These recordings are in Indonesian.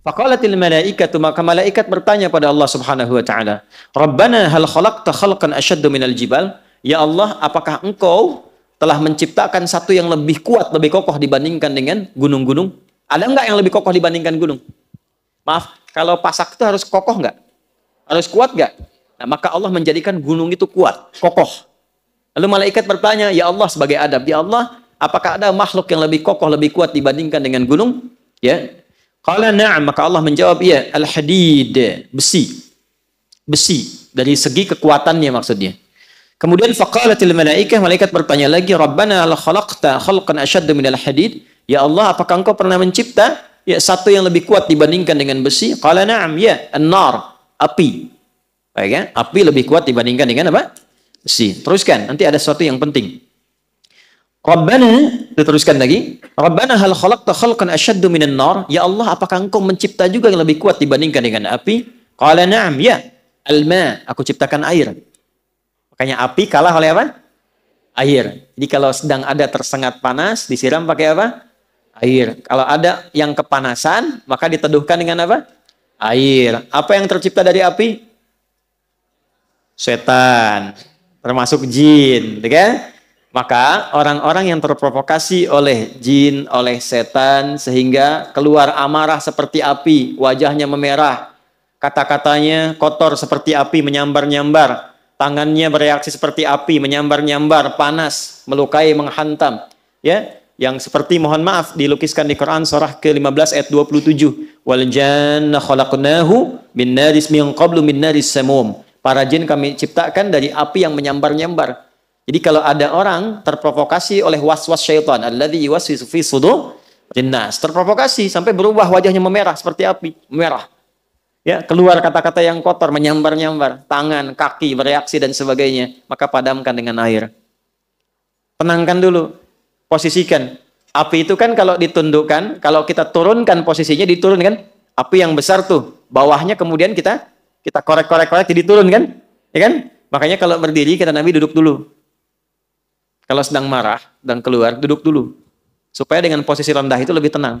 Faqalatil malaikatu, maka malaikat bertanya pada Allah Subhanahu wa taala, "Rabbana hal khalaqta khalqan asyaddu minal jibal?" Ya Allah, apakah Engkau telah menciptakan satu yang lebih kuat, lebih kokoh dibandingkan dengan gunung-gunung? Ada enggak yang lebih kokoh dibandingkan gunung? Maaf, kalau pasak itu harus kokoh enggak? Harus kuat enggak? Nah, maka Allah menjadikan gunung itu kuat, kokoh. Lalu malaikat bertanya, "Ya Allah," sebagai adab, "Ya Allah, apakah ada makhluk yang lebih kokoh, lebih kuat dibandingkan dengan gunung?" Ya. Qala na'am, maka Allah menjawab, "Ya, al-hadid, besi." Besi dari segi kekuatannya maksudnya. Kemudian faqalatil malaikah, malaikat bertanya lagi, "Rabbana la khalaqta khalqan asyadda minal hadid?" Ya Allah, apakah Engkau pernah mencipta ya satu yang lebih kuat dibandingkan dengan besi? Qala na'am, ya, an-nar, api. Baik ya, api lebih kuat dibandingkan dengan apa? Besi. Teruskan, nanti ada sesuatu yang penting. Rabbana, diteruskan lagi. Rabbana hal khalaqta khalqan asyaddu minan nar? Ya Allah, apakah Engkau mencipta juga yang lebih kuat dibandingkan dengan api? Qala na'am, ya. Al-ma, aku ciptakan air. Makanya api kalah oleh apa? Air. Jadi kalau sedang ada tersengat panas, disiram pakai apa? Air. Kalau ada yang kepanasan, maka diteduhkan dengan apa? Air. Apa yang tercipta dari api? Setan. Termasuk jin, kan? Maka orang-orang yang terprovokasi oleh jin, oleh setan, sehingga keluar amarah seperti api, wajahnya memerah, kata-katanya kotor seperti api, menyambar-nyambar, tangannya bereaksi seperti api, menyambar-nyambar, panas, melukai, menghantam. Ya, yang seperti, mohon maaf, dilukiskan di Quran surah ke-15 ayat 27. Wal janna khalaqnahu min naris min qablu min naris samum. Para jin kami ciptakan dari api yang menyambar-nyambar. Jadi kalau ada orang terprovokasi oleh was-was syaitan, alladzi yuwaswisu fi sudurin nas, terprovokasi sampai berubah wajahnya memerah seperti api, memerah. Ya, keluar kata-kata yang kotor, menyambar-nyambar, tangan, kaki bereaksi dan sebagainya, maka padamkan dengan air. Tenangkan dulu, posisikan. Api itu kan kalau ditundukkan, kalau kita turunkan posisinya, diturunkan, api yang besar tuh, bawahnya kemudian kita korek-korek jadi turun kan? Ya kan? Makanya kalau berdiri kata Nabi duduk dulu. Kalau sedang marah dan keluar, duduk dulu. Supaya dengan posisi rendah itu lebih tenang.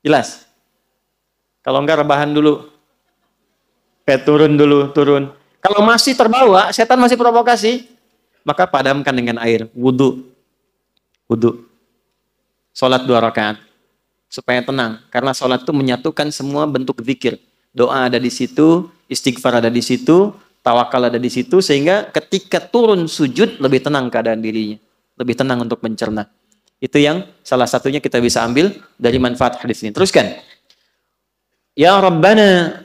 Jelas? Kalau enggak rebahan dulu. Turun dulu, turun. Kalau masih terbawa, setan masih provokasi, maka padamkan dengan air. Wudu. Wudu. Salat 2 rakaat. Supaya tenang. Karena salat itu menyatukan semua bentuk zikir. Doa ada di situ, istighfar ada di situ, tawakal ada di situ, sehingga ketika turun sujud lebih tenang keadaan dirinya, lebih tenang untuk mencerna. Itu yang salah satunya kita bisa ambil dari manfaat hadis ini. Teruskan. Ya Rabbana,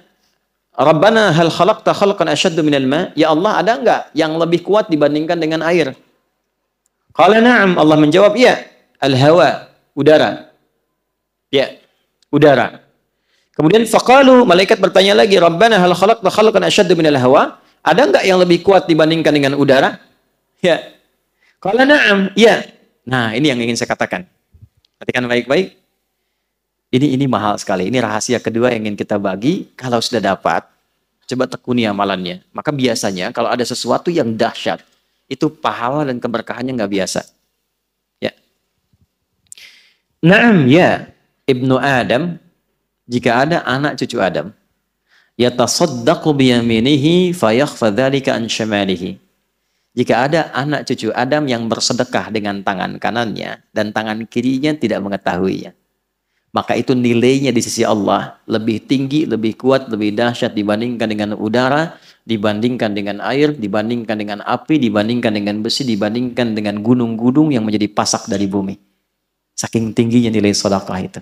Rabbana hal khalaqta khalqan asyaddu minal ma? Ya Allah, ada enggak yang lebih kuat dibandingkan dengan air? Qala na'am, Allah menjawab, ya. Al-hawa, udara. Ya, udara. Kemudian faqalu, malaikat bertanya lagi, Rabbana hal khalaqta khalqan asyaddu minal hawa? Ada enggak yang lebih kuat dibandingkan dengan udara? Ya. Qala na'am, ya. Nah, ini yang ingin saya katakan. Perhatikan baik-baik. Ini mahal sekali. Ini rahasia kedua yang ingin kita bagi. Kalau sudah dapat, coba tekuni amalannya. Maka biasanya kalau ada sesuatu yang dahsyat, itu pahala dan keberkahannya nggak biasa. Ya. Na'am, ya. Ibnu Adam, jika ada anak cucu Adam, yatasaddaqu biyaminihi fayakhfa dzalika an syamalihi. Jika ada anak cucu Adam yang bersedekah dengan tangan kanannya dan tangan kirinya tidak mengetahuinya, maka itu nilainya di sisi Allah lebih tinggi, lebih kuat, lebih dahsyat dibandingkan dengan udara, dibandingkan dengan air, dibandingkan dengan api, dibandingkan dengan besi, dibandingkan dengan gunung-gunung yang menjadi pasak dari bumi. Saking tingginya nilai sedekah itu.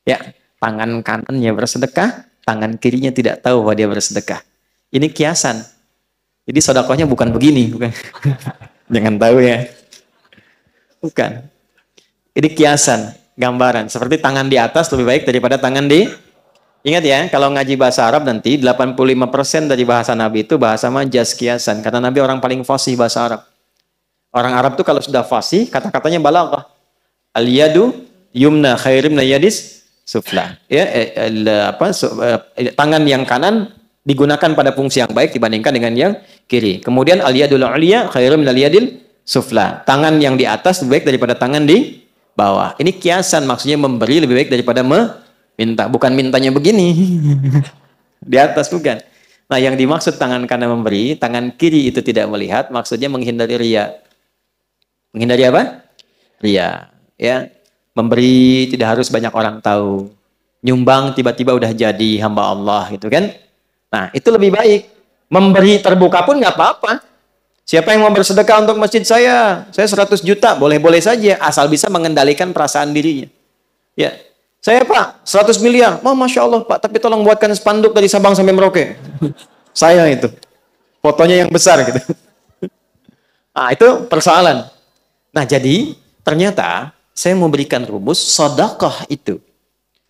Ya, tangan kanannya bersedekah, tangan kirinya tidak tahu bahwa dia bersedekah. Ini kiasan. Jadi sedekahnya bukan begini, bukan. Jangan tahu ya. Bukan. Ini kiasan, gambaran. Seperti tangan di atas lebih baik daripada tangan di... Ingat ya, kalau ngaji bahasa Arab nanti 85% dari bahasa Nabi itu bahasa majaz, kiasan. Karena Nabi orang paling fasih bahasa Arab. Orang Arab tuh kalau sudah fasih, kata-katanya balaghah. Al-yadu yumna khairim na yadis sufla. Ya, tangan yang kanan digunakan pada fungsi yang baik dibandingkan dengan yang kiri. Kemudian al-yadul uliya khairum minal yadil sufla. Tangan yang di atas lebih baik daripada tangan di bawah. Ini kiasan, maksudnya memberi lebih baik daripada Minta, bukan mintanya begini. Di atas bukan. Nah, yang dimaksud tangan kanan memberi, tangan kiri itu tidak melihat, maksudnya menghindari riya. Menghindari apa? Riya. Ya, memberi tidak harus banyak orang tahu. Nyumbang tiba-tiba udah jadi hamba Allah gitu kan. Nah, itu lebih baik. Memberi terbuka pun nggak apa-apa. Siapa yang mau bersedekah untuk masjid saya 100 juta, boleh-boleh saja, asal bisa mengendalikan perasaan dirinya. Ya, saya Pak, 100 miliar. Oh, Masya Allah Pak, tapi tolong buatkan spanduk dari Sabang sampai Merauke. Saya itu. Fotonya yang besar gitu. Nah, itu persoalan. Nah, jadi ternyata saya mau berikan rumus sedekah itu.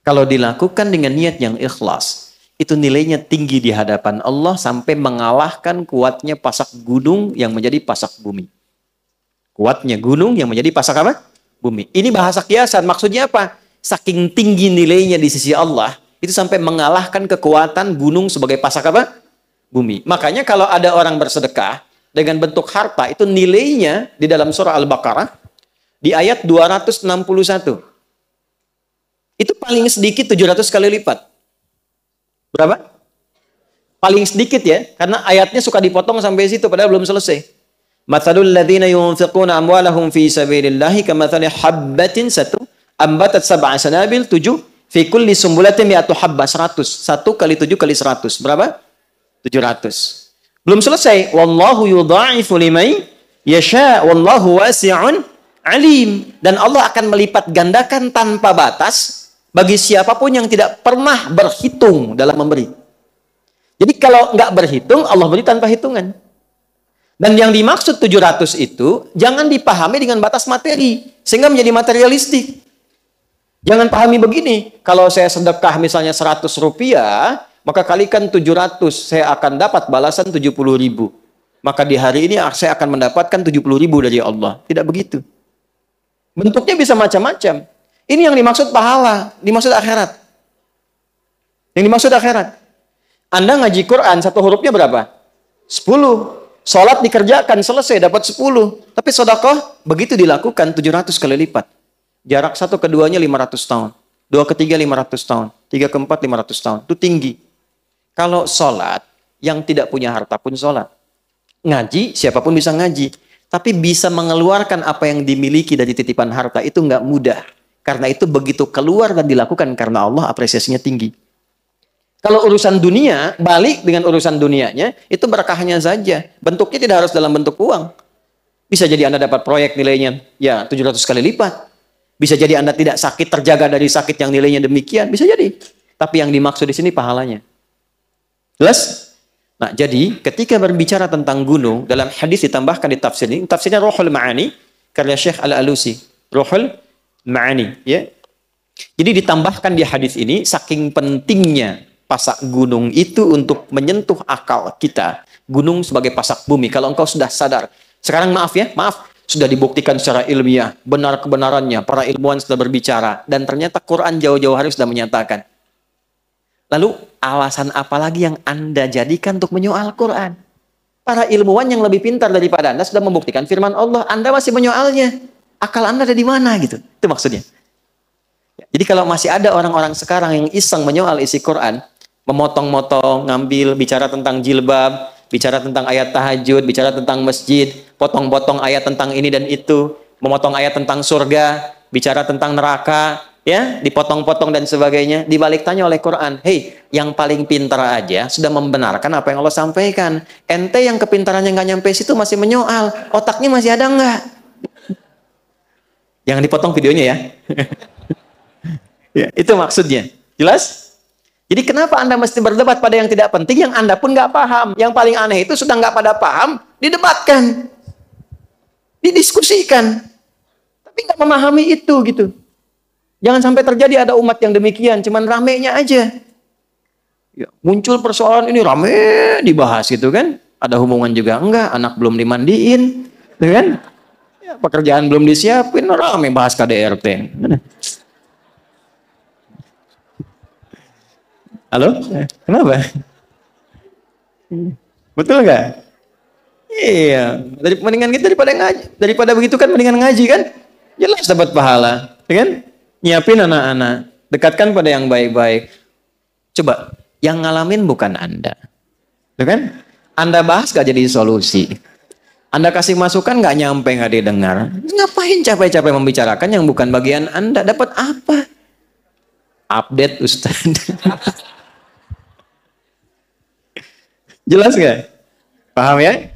Kalau dilakukan dengan niat yang ikhlas, itu nilainya tinggi di hadapan Allah sampai mengalahkan kuatnya pasak gunung yang menjadi pasak bumi. Kuatnya gunung yang menjadi pasak apa? Bumi. Ini bahasa kiasan. Maksudnya apa? Saking tinggi nilainya di sisi Allah, itu sampai mengalahkan kekuatan gunung sebagai pasak apa? Bumi. Makanya kalau ada orang bersedekah dengan bentuk harta, itu nilainya di dalam surah Al-Baqarah di ayat 261. Itu paling sedikit 700 kali lipat. Berapa? Paling sedikit ya, karena ayatnya suka dipotong sampai situ padahal belum selesai. Matsalul ladzina yunfiquna amwalahum fi sabilillahi kamatsali habbatin ambatat sab'a sanabil 7 fi kulli sumbulatin mi'atu habbah 100. 1 kali 7 kali 100. Berapa? 700. Belum selesai. Wallahu yudha'ifu liman yasha wallahu wasi'un alim. Dan Allah akan melipat gandakan tanpa batas bagi siapapun yang tidak pernah berhitung dalam memberi. Jadi kalau nggak berhitung, Allah beri tanpa hitungan. Dan yang dimaksud 700 itu, jangan dipahami dengan batas materi, sehingga menjadi materialistik. Jangan pahami begini, kalau saya sedekah misalnya 100 rupiah, maka kalikan 700, saya akan dapat balasan 70.000. Maka di hari ini saya akan mendapatkan 70.000 dari Allah. Tidak begitu. Bentuknya bisa macam-macam. Ini yang dimaksud pahala, dimaksud akhirat. Yang dimaksud akhirat. Anda ngaji Quran, satu hurufnya berapa? 10. Sholat dikerjakan, selesai, dapat 10. Tapi sedekah, begitu dilakukan, 700 kali lipat. Jarak satu keduanya 500 tahun. Dua ketiga 500 tahun. Tiga keempat 500 tahun. Itu tinggi. Kalau sholat, yang tidak punya harta pun sholat. Ngaji, siapapun bisa ngaji. Tapi bisa mengeluarkan apa yang dimiliki dari titipan harta, itu nggak mudah. Karena itu begitu keluar dan dilakukan karena Allah, apresiasinya tinggi. Kalau urusan dunia, balik dengan urusan dunianya, itu berkahnya saja. Bentuknya tidak harus dalam bentuk uang. Bisa jadi Anda dapat proyek nilainya ya 700 kali lipat. Bisa jadi Anda tidak sakit, terjaga dari sakit yang nilainya demikian. Bisa jadi. Tapi yang dimaksud di sini pahalanya. Jelas? Nah, jadi ketika berbicara tentang gunung, dalam hadis ditambahkan di tafsir ini, tafsirnya Ruhul Ma'ani, karya Syekh Al-Alusi. Ruhul Ma'ani, ya. Jadi ditambahkan di hadis ini saking pentingnya pasak gunung itu untuk menyentuh akal kita. Gunung sebagai pasak bumi. Kalau engkau sudah sadar. Sekarang maaf ya, maaf. Sudah dibuktikan secara ilmiah. Benar kebenarannya. Para ilmuwan sudah berbicara. Dan ternyata Quran jauh-jauh hari sudah menyatakan. Lalu alasan apa lagi yang Anda jadikan untuk menyoal Quran? Para ilmuwan yang lebih pintar daripada Anda sudah membuktikan firman Allah. Anda masih menyoalnya. Akal Anda ada di mana gitu. Itu maksudnya. Jadi kalau masih ada orang-orang sekarang yang iseng menyoal isi Quran, memotong-motong, ngambil, bicara tentang jilbab, bicara tentang ayat tahajud, bicara tentang masjid, potong-potong ayat tentang ini dan itu, memotong ayat tentang surga, bicara tentang neraka, ya, dipotong-potong dan sebagainya, dibalik tanya oleh Quran, hei, yang paling pintar aja sudah membenarkan apa yang Allah sampaikan. Ente yang kepintarannya nggak nyampe situ masih menyoal, otaknya masih ada nggak? Jangan dipotong videonya ya. Ya, itu maksudnya. Jelas? Jadi kenapa Anda mesti berdebat pada yang tidak penting, yang Anda pun nggak paham. Yang paling aneh itu sudah nggak pada paham, didebatkan. Didiskusikan. Tapi nggak memahami itu gitu. Jangan sampai terjadi ada umat yang demikian, cuman ramenya aja. Ya, muncul persoalan ini rame dibahas gitu kan. Ada hubungan juga enggak, anak belum dimandiin, gitu kan? Ya, pekerjaan belum disiapin, rame bahas KDRT. Halo? Kenapa? Betul nggak? Iya. Mendingan kita daripada ngaji. Daripada begitu kan mendingan ngaji kan? Jelas dapat pahala. Ya kan? Nyiapin anak-anak. Dekatkan pada yang baik-baik. Coba, yang ngalamin bukan Anda. Tuh kan? Anda bahas gak jadi solusi. Anda kasih masukan gak nyampe, gak didengar. Ngapain capek-capek membicarakan yang bukan bagian Anda? Dapat apa? Update Ustaz. Jelas gak? Paham ya?